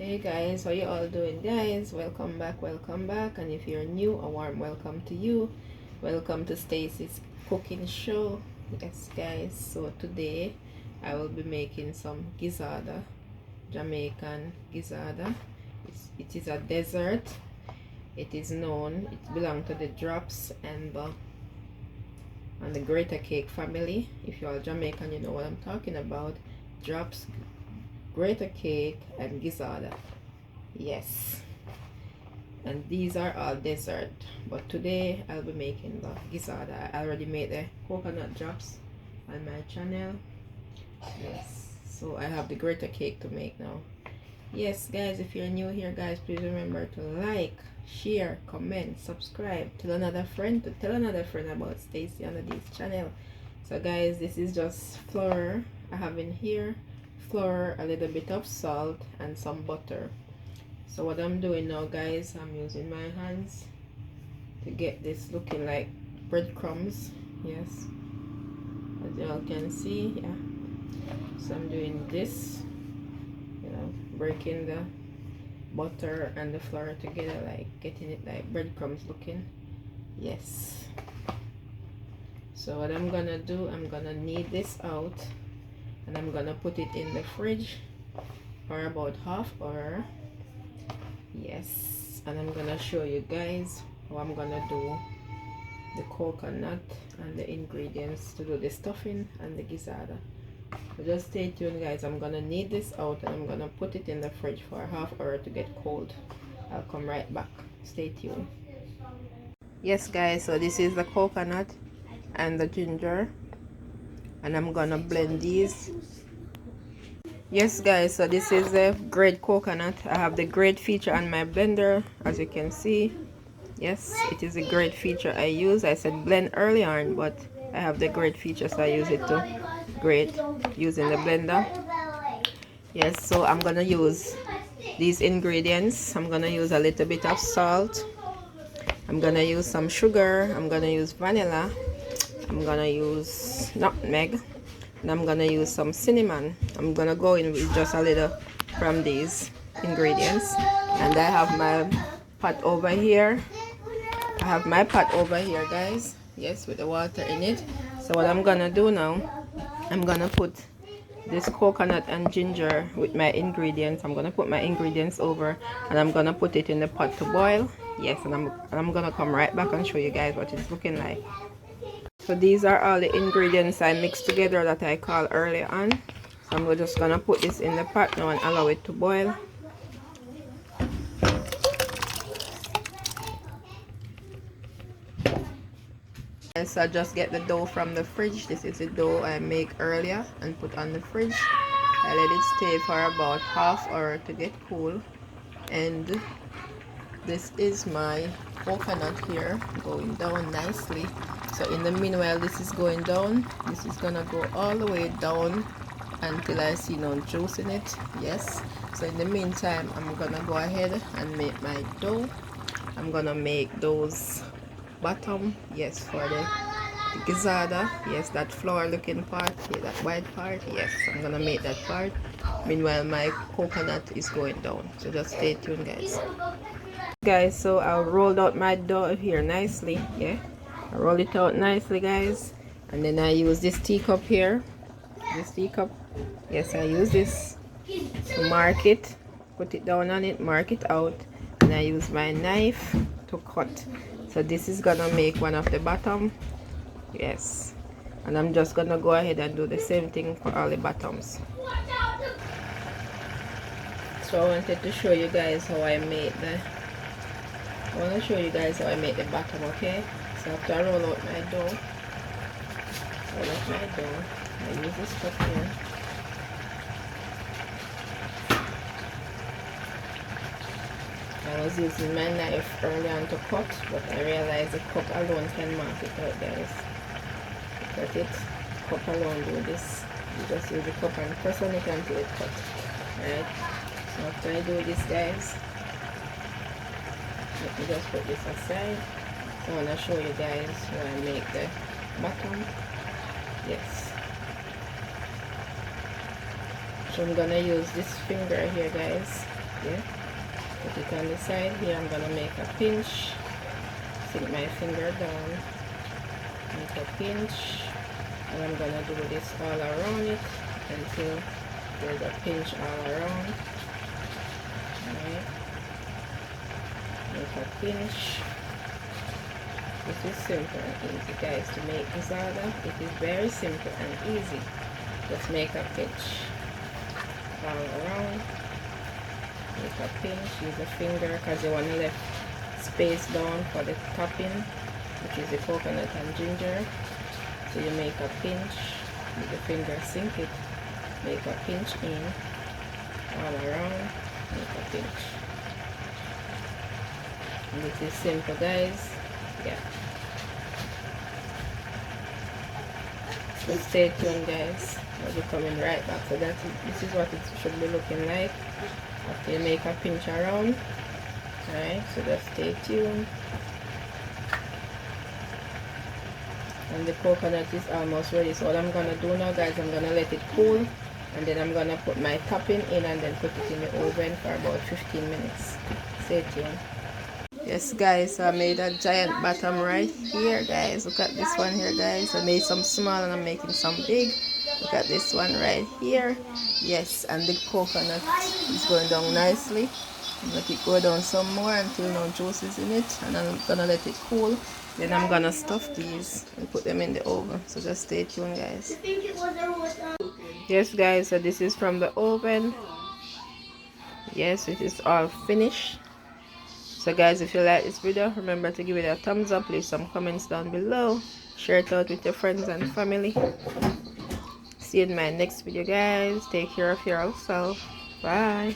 Hey guys, how you all doing, guys? Welcome back, and if you're new, a warm welcome to you. Welcome to Stacy's cooking show. Yes guys, so today I will be making some gizzarda, Jamaican gizzarda. It is a dessert. It is known, it belongs to the drops and the greater cake family. If you are Jamaican, you know what I'm talking about. Drops, greater cake, and gizzarda. Yes, and these are all dessert, but today I'll be making the gizzarda. I already made the coconut drops on my channel. Yes, so I have the greater cake to make now. Yes guys, if you're new here, guys, please remember to like, share, comment, subscribe, tell another friend about Stacy on this channel. So guys, this is just flour I have in here. Flour, a little bit of salt, and some butter. So what I'm doing now, guys, I'm using my hands to get this looking like breadcrumbs. Yes, as you all can see. Yeah, so I'm doing this, breaking the butter and the flour together, like getting it like breadcrumbs looking. Yes, so what I'm gonna do, I'm gonna knead this out and I'm gonna put it in the fridge for about half hour. Yes, and I'm gonna show you guys how I'm gonna do the coconut and the ingredients to do the stuffing and the gizzarda. So just stay tuned, guys. I'm gonna knead this out and I'm gonna put it in the fridge for half hour to get cold. I'll come right back. Stay tuned. Yes guys, so this is the coconut and the ginger, and I'm gonna blend these. Yes guys, so this is the grate coconut. I have the grate feature on my blender, as you can see. Yes, it is a great feature I use. I said blend early on, but I have the grate feature, so I use it to grate using the blender. Yes, so I'm gonna use these ingredients. I'm gonna use a little bit of salt, I'm gonna use some sugar, I'm gonna use vanilla, I'm gonna use nutmeg, and I'm gonna use some cinnamon. I'm gonna go in with just a little from these ingredients. And I have my pot over here. Guys. Yes, with the water in it. So what I'm gonna do now, I'm gonna put this coconut and ginger with my ingredients. I'm gonna put my ingredients over and I'm gonna put it in the pot to boil. Yes, and I'm gonna come right back and show you guys what it's looking like. So these are all the ingredients I mixed together that I called earlier on. So I'm just gonna put this in the pot now and allow it to boil. And so I just get the dough from the fridge. This is the dough I make earlier and put on the fridge. I let it stay for about half hour to get cool. And this is my coconut here going down nicely. So in the meanwhile this is going down, this is gonna go all the way down until I see no juice in it. Yes, so in the meantime I'm gonna go ahead and make my dough. I'm gonna make those bottom, yes, for the gizzarda. Yes, that flour looking part, yeah, that white part. Yes, I'm gonna make that part. Meanwhile my coconut is going down, so just stay tuned, guys. So I rolled out my dough here nicely. Yeah, I roll it out nicely, guys, and then I use this teacup here, this teacup. Yes, I use this to mark it, put it down on it, mark it out, and I use my knife to cut. So this is gonna make one of the bottom. Yes, and I'm just gonna go ahead and do the same thing for all the bottoms. So I wanted to show you guys how I made the bottom. Okay, so after I roll out my dough, I use this cup here. I was using my knife earlier on to cut, but I realized the cup alone can mark it out, guys. Cut it, cup alone do this. You just use the cup and press on it until it cut. Alright, so after I do this, guys, let me just put this aside. I want to show you guys how I make the bottom. Yes, so I'm gonna use this finger here, guys, Yeah, put it on the side here. I'm gonna make a pinch. Sink my finger down, make a pinch, and I'm gonna do this all around it until there's a pinch all around. Alright, make a pinch. This is simple and easy, guys, to make gizzarda. It is very simple and easy. Just make a pinch all around. Make a pinch, use a finger because you want to left space down for the topping, which is the coconut and ginger. So you make a pinch with the finger, sink it, make a pinch in, all around, make a pinch. And this is simple, guys. Yeah. So stay tuned, guys. I'll be coming right back. So this is what it should be looking like after you make a pinch around. Alright, so just stay tuned. And the coconut is almost ready. So what I'm gonna do now, guys, I'm gonna let it cool, and then I'm gonna put my topping in and then put it in the oven for about 15 minutes. Stay tuned. Yes, guys, so I made a giant bottom right here, guys. Look at this one here, guys. I made some small and I'm making some big. Look at this one right here. Yes, and the coconut is going down nicely. Let it go down some more until no juice is in it, and I'm gonna let it cool. Then I'm gonna stuff these and put them in the oven. So just stay tuned, guys. Yes, guys, so this is from the oven. Yes, it is all finished. So guys, if you like this video, remember to give it a thumbs up, leave some comments down below, share it out with your friends and family. See you in my next video, guys. Take care of yourself. Bye.